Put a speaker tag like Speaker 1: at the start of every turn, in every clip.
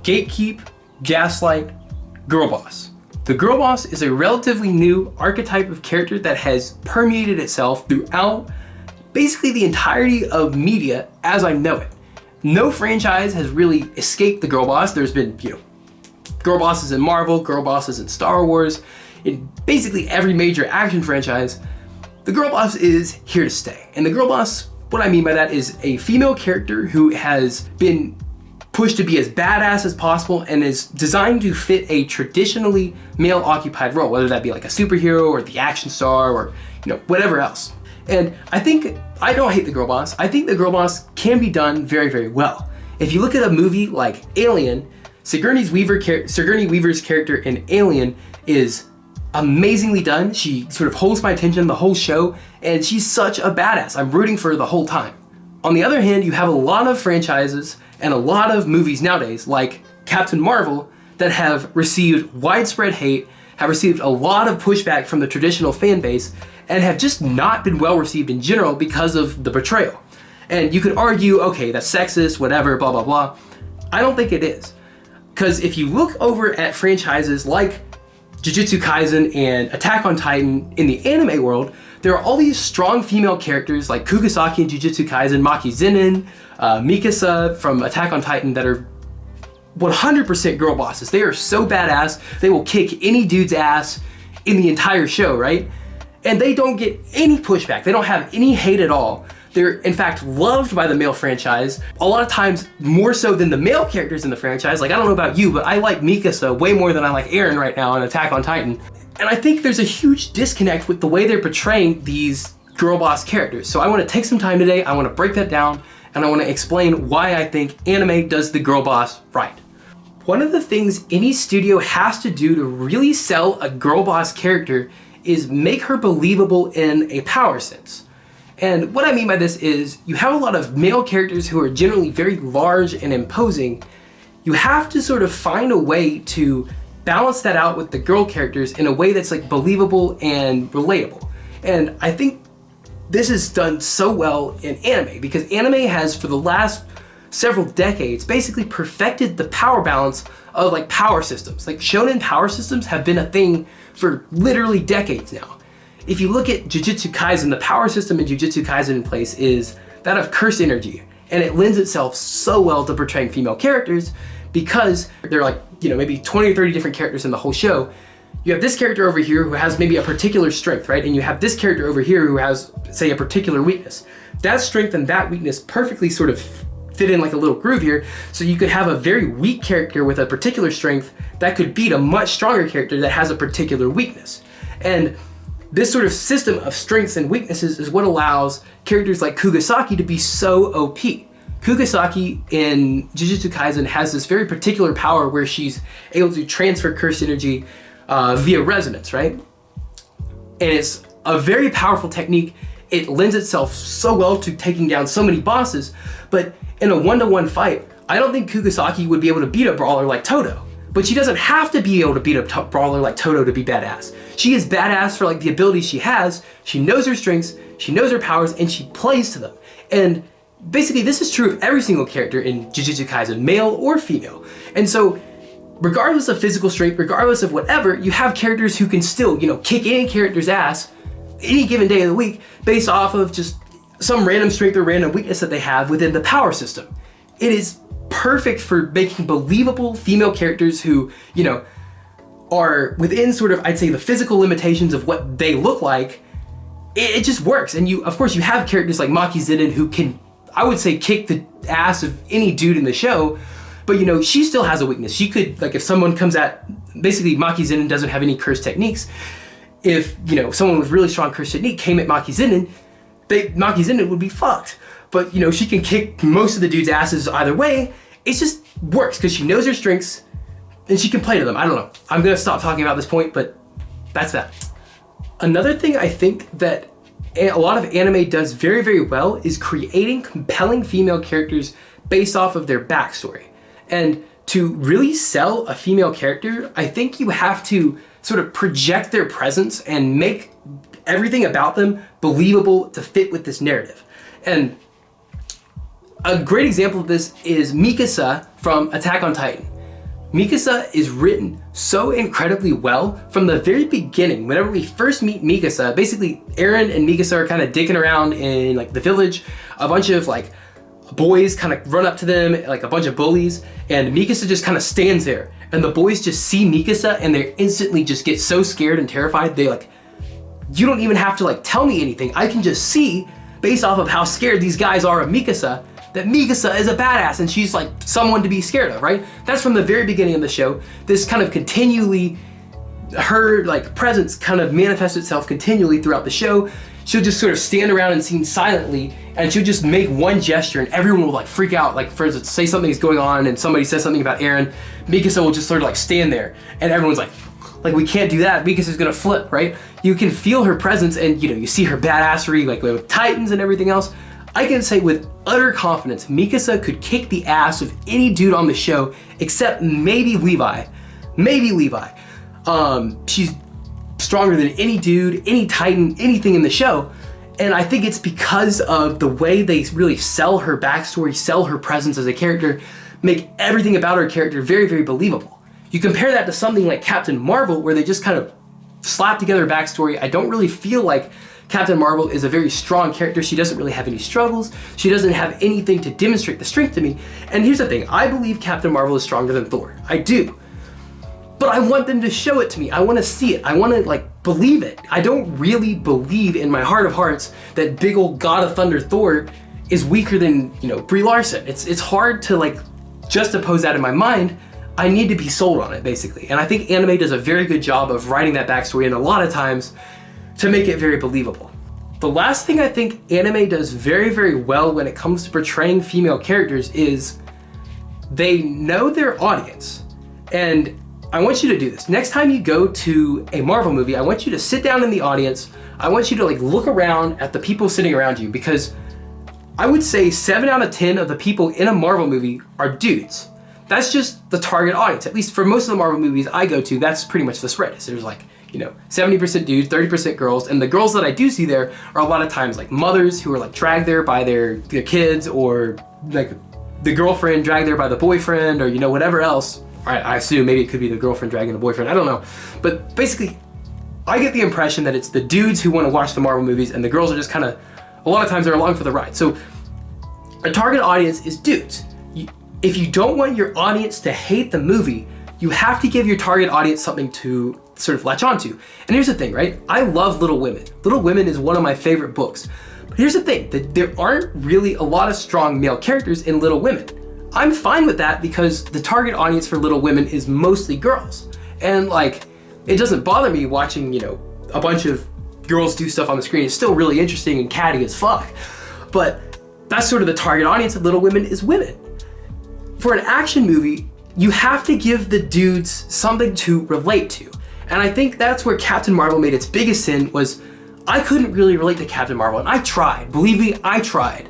Speaker 1: gatekeep, gaslight, girlboss. The girlboss is a relatively new archetype of character that has permeated itself throughout basically the entirety of media as I know it. No franchise has really escaped the girlboss. There's been, girl bosses in Marvel, girl bosses in Star Wars, in basically every major action franchise. The girl boss is here to stay. And the girl boss, what I mean by that is a female character who has been pushed to be as badass as possible and is designed to fit a traditionally male occupied role, whether that be like a superhero or the action star or whatever else. And I don't hate the girl boss. I think the girl boss can be done very, very well. If you look at a movie like Alien, Sigourney Weaver's character in Alien is amazingly done. She sort of holds my attention the whole show, and she's such a badass. I'm rooting for her the whole time. On the other hand, you have a lot of franchises and a lot of movies nowadays, like Captain Marvel, that have received widespread hate, have received a lot of pushback from the traditional fan base, and have just not been well received in general because of the betrayal. And you could argue, okay, that's sexist, whatever, blah, blah, blah. I don't think it is. Because if you look over at franchises like Jujutsu Kaisen and Attack on Titan in the anime world, there are all these strong female characters like Kugisaki in Jujutsu Kaisen, Maki Zenin, Mikasa from Attack on Titan that are 100% girl bosses. They are so badass, they will kick any dude's ass in the entire show, right? And they don't get any pushback. They don't have any hate at all. They're in fact loved by the male franchise, a lot of times more so than the male characters in the franchise. Like, I don't know about you, but I like Mikasa way more than I like Eren right now in Attack on Titan. And I think there's a huge disconnect with the way they're portraying these girl boss characters. So I want to take some time today, I want to break that down, and I want to explain why I think anime does the girl boss right. One of the things any studio has to do to really sell a girl boss character is make her believable in a power sense. And what I mean by this is, you have a lot of male characters who are generally very large and imposing. You have to sort of find a way to balance that out with the girl characters in a way that's like believable and relatable. And I think this is done so well in anime, because anime has for the last several decades basically perfected the power balance of like power systems. Like, shonen power systems have been a thing for literally decades now. If you look at Jujutsu Kaisen, the power system in Jujutsu Kaisen in place is that of curse energy. And it lends itself so well to portraying female characters because there are like, maybe 20 or 30 different characters in the whole show. You have this character over here who has maybe a particular strength, right? And you have this character over here who has, say, a particular weakness. That strength and that weakness perfectly sort of fit in like a little groove here. So you could have a very weak character with a particular strength that could beat a much stronger character that has a particular weakness. And this sort of system of strengths and weaknesses is what allows characters like Kugisaki to be so OP. Kugisaki in Jujutsu Kaisen has this very particular power where she's able to transfer curse energy via resonance, right? And it's a very powerful technique. It lends itself so well to taking down so many bosses, but in a one-to-one fight, I don't think Kugisaki would be able to beat a brawler like Todo. But she doesn't have to be able to beat a brawler like Todo to be badass. She is badass for like the abilities she has. She knows her strengths, she knows her powers, and she plays to them. And basically this is true of every single character in Jujutsu Kaisen, male or female. And so regardless of physical strength, regardless of whatever, you have characters who can still, kick any character's ass any given day of the week based off of just some random strength or random weakness that they have within the power system. It is perfect for making believable female characters who, are within sort of, I'd say, the physical limitations of what they look like. It just works. And of course, you have characters like Maki Zenin who can, I would say, kick the ass of any dude in the show. But, she still has a weakness. She could, like, if someone comes at, basically Maki Zenin doesn't have any curse techniques. If, someone with really strong curse technique came at Maki Zenin, Maki Zenin would be fucked. But, she can kick most of the dude's asses either way. It just works because she knows her strengths and she can play to them. I don't know. I'm going to stop talking about this point, but that's that. Another thing I think that a lot of anime does very, very well is creating compelling female characters based off of their backstory. And to really sell a female character, I think you have to sort of project their presence and make everything about them believable to fit with this narrative. And a great example of this is Mikasa from Attack on Titan. Mikasa is written so incredibly well from the very beginning. Whenever we first meet Mikasa, basically Eren and Mikasa are kind of dicking around in like the village. A bunch of like boys kind of run up to them, like a bunch of bullies, and Mikasa just kind of stands there. And the boys just see Mikasa and they instantly just get so scared and terrified. They like, you don't even have to like tell me anything. I can just see, based off of how scared these guys are of Mikasa, that Mikasa is a badass and she's like someone to be scared of, right? That's from the very beginning of the show. This kind of continually, her like presence kind of manifests itself continually throughout the show. She'll just sort of stand around and sing silently, and she'll just make one gesture and everyone will like freak out. Like for instance, say something's going on and somebody says something about Eren, Mikasa will just sort of like stand there and everyone's like we can't do that, Mikasa's gonna flip, right? You can feel her presence and you see her badassery like with Titans and everything else. I can say with utter confidence, Mikasa could kick the ass of any dude on the show except maybe Levi. Maybe Levi. She's stronger than any dude, any Titan, anything in the show. And I think it's because of the way they really sell her backstory, sell her presence as a character, make everything about her character very, very believable. You compare that to something like Captain Marvel, where they just kind of slap together a backstory. I don't really feel like Captain Marvel is a very strong character. She doesn't really have any struggles. She doesn't have anything to demonstrate the strength to me. And here's the thing, I believe Captain Marvel is stronger than Thor. I do. But I want them to show it to me. I want to see it. I want to like believe it. I don't really believe in my heart of hearts that big old God of Thunder Thor is weaker than, Brie Larson. It's hard to like juxtapose that in my mind. I need to be sold on it basically. And I think anime does a very good job of writing that backstory, and a lot of times to make it very believable. The last thing I think anime does very, very well when it comes to portraying female characters is they know their audience. And I want you to do this. Next time you go to a Marvel movie, I want you to sit down in the audience. I want you to like look around at the people sitting around you, because I would say 7 out of 10 of the people in a Marvel movie are dudes. That's just the target audience. At least for most of the Marvel movies I go to, that's pretty much the spread. So there's like 70% dudes, 30% girls, and the girls that I do see there are a lot of times like mothers who are like dragged there by their kids, or like the girlfriend dragged there by the boyfriend, or whatever else. I assume maybe it could be the girlfriend dragging the boyfriend, I don't know. But basically, I get the impression that it's the dudes who want to watch the Marvel movies and the girls are just kind of, a lot of times they're along for the ride. So a target audience is dudes. If you don't want your audience to hate the movie, you have to give your target audience something to sort of latch onto. And here's the thing, right? I love Little Women. Little Women is one of my favorite books. But here's the thing, that there aren't really a lot of strong male characters in Little Women. I'm fine with that because the target audience for Little Women is mostly girls. And like, it doesn't bother me watching, a bunch of girls do stuff on the screen. It's still really interesting and catty as fuck. But that's sort of the target audience of Little Women is women. For an action movie, you have to give the dudes something to relate to. And I think that's where Captain Marvel made its biggest sin, was I couldn't really relate to Captain Marvel, and I tried. Believe me, I tried.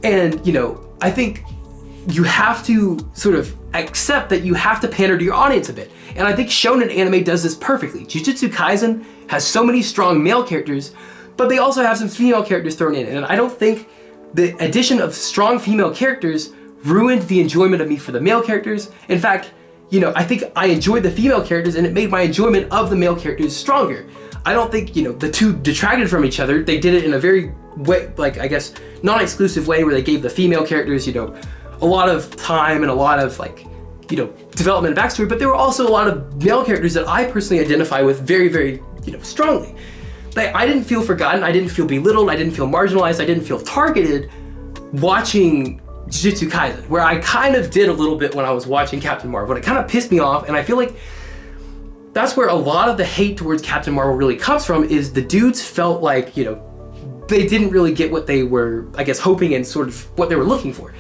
Speaker 1: And, I think you have to sort of accept that you have to pander to your audience a bit. And I think shonen anime does this perfectly. Jujutsu Kaisen has so many strong male characters, but they also have some female characters thrown in. And I don't think the addition of strong female characters ruined the enjoyment of me for the male characters. In fact, I think I enjoyed the female characters and it made my enjoyment of the male characters stronger. I don't think, the two detracted from each other. They did it in a very non-exclusive way where they gave the female characters, a lot of time and a lot of development and backstory, but there were also a lot of male characters that I personally identify with very, very, strongly. I didn't feel forgotten, I didn't feel belittled, I didn't feel marginalized, I didn't feel targeted watching Jujutsu Kaisen, where I kind of did a little bit when I was watching Captain Marvel. It kind of pissed me off, and I feel like that's where a lot of the hate towards Captain Marvel really comes from, is the dudes felt like, they didn't really get what they were, I guess, hoping and sort of what they were looking for.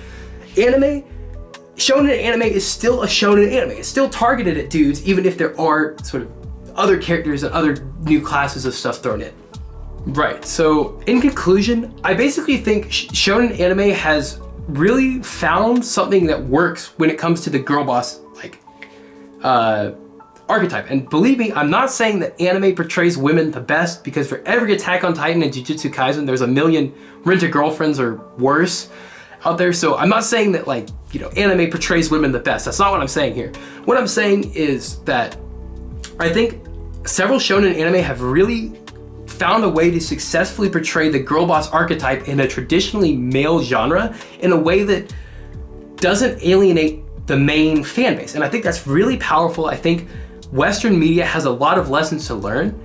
Speaker 1: Shonen anime is still a shonen anime. It's still targeted at dudes, even if there are sort of other characters and other new classes of stuff thrown in. Right, so in conclusion, I basically think shonen anime has really found something that works when it comes to the girl boss archetype. And believe me, I'm not saying that anime portrays women the best, because for every Attack on Titan and Jujutsu Kaisen, there's a million Rent-A-Girlfriends or worse. out there. So I'm not saying that like, you know, anime portrays women the best. That's not what I'm saying here. What I'm saying is that I think several shonen anime have really found a way to successfully portray the girl boss archetype in a traditionally male genre in a way that doesn't alienate the main fan base. And I think that's really powerful. I think Western media has a lot of lessons to learn.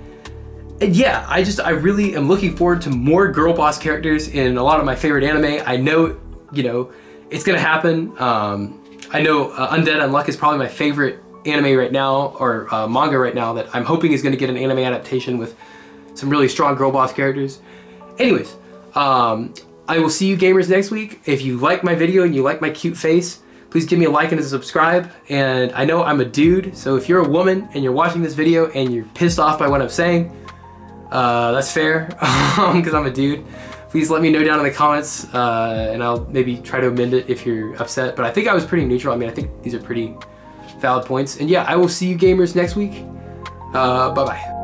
Speaker 1: And yeah, I really am looking forward to more girl boss characters in a lot of my favorite anime. I know, you know, it's gonna happen. I know Undead Unluck is probably my favorite anime right now, or manga right now, that I'm hoping is gonna get an anime adaptation with some really strong girl boss characters. Anyways, I will see you gamers next week. If you like my video and you like my cute face, please give me a like and a subscribe. And I know I'm a dude, so if you're a woman and you're watching this video and you're pissed off by what I'm saying, that's fair, because I'm a dude. Please let me know down in the comments, and I'll maybe try to amend it if you're upset. But I think I was pretty neutral. I mean, I think these are pretty valid points. And yeah, I will see you gamers next week. Bye-bye.